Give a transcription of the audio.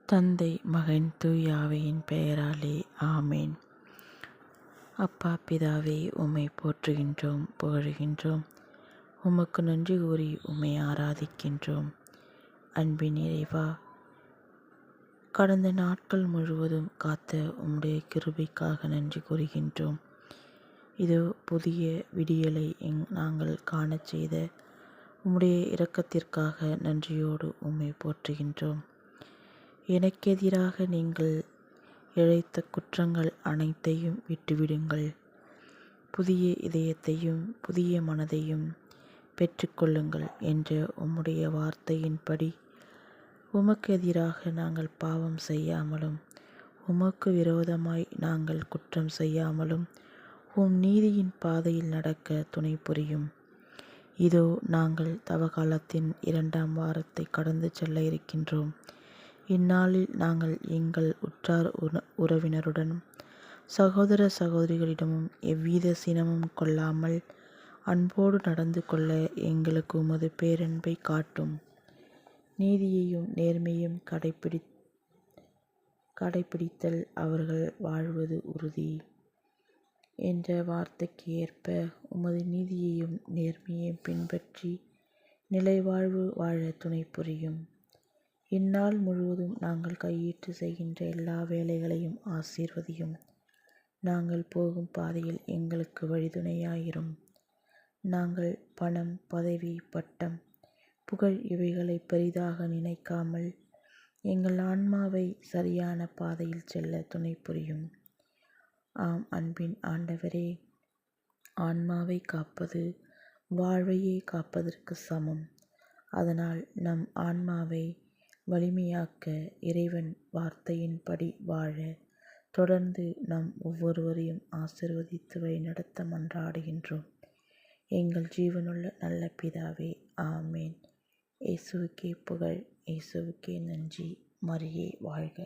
தந்தை மகன் தூய ஆவியின் பெயராலே ஆமேன். அப்பா பிதாவே, உம்மை போற்றுகின்றோம், புகழுகின்றோம். உமக்கு நன்றி கூறி உம்மை ஆராதிக்கின்றோம். அன்பின் இறைவா, கடந்த நாட்கள் முழுவதும் காத்த உம்முடைய கிருபைக்காக நன்றி கூறுகின்றோம். இதோ புதிய விடியலை நாங்கள் காணச் செய்த உம்முடைய இரக்கத்திற்காக நன்றியோடு உம்மை போற்றுகின்றோம். எனக்கெதிராக நீங்கள் இழைத்த குற்றங்கள் அனைத்தையும் விட்டுவிடுங்கள். புதிய இதயத்தையும் புதிய மனதையும் பெற்றுக்கொள்ளுங்கள் என்ற உம்முடைய வார்த்தையின்படி உமக்கு எதிராக நாங்கள் பாவம் செய்யாமலும் உமக்கு விரோதமாய் நாங்கள் குற்றம் செய்யாமலும் உம் நீதியின் பாதையில் நடக்க துணை புரியும். இதோ நாங்கள் தவகாலத்தின் 2ஆம் வாரத்தை கடந்து செல்ல இருக்கின்றோம். இந்நாளில் நாங்கள் எங்கள் உற்றார் உறவினருடனும் சகோதர சகோதரிகளிடமும் எவ்வித சினமும் கொள்ளாமல் அன்போடு நடந்து கொள்ள எங்களுக்கு உமது பேரன்பை காட்டும். நீதியையும் நேர்மையும் கடைப்பிடித்தல் அவர்கள் வாழ்வது உறுதி என்ற வார்த்தைக்கு ஏற்ப உமது நீதியையும் நேர்மையையும் பின்பற்றி நிலைவாழ்வு வாழ துணை புரியும். இந்நாள் முழுவதும் நாங்கள் கையிட்டு செய்கின்ற எல்லா வேலைகளையும் ஆசீர்வதியும். நாங்கள் போகும் பாதையில் எங்களுக்கு வழித்துணையாயிரும். நாங்கள் பணம், பதவி, பட்டம், புகழ் இவைகளை பெரிதாக நினைக்காமல் எங்கள் ஆன்மாவை சரியான பாதையில் செல்ல துணை புரியும். ஆம் அன்பின் ஆண்டவரே, ஆன்மாவை காப்பது வாழ்வையே காப்பதற்கு சமம். அதனால் நம் ஆன்மாவை வலிமையாக்க இறைவன் வார்த்தையின்படி வாழ தொடர்ந்து நம் ஒவ்வொருவரையும் ஆசீர்வதித்து வழிநடத்த மன்றாடுகின்றோம். எங்கள் ஜீவனுள்ள நல்ல பிதாவே, ஆமேன். இயேசுவுக்கே புகழ், இயேசுவுக்கே நன்றி. மரியே வாழ்க.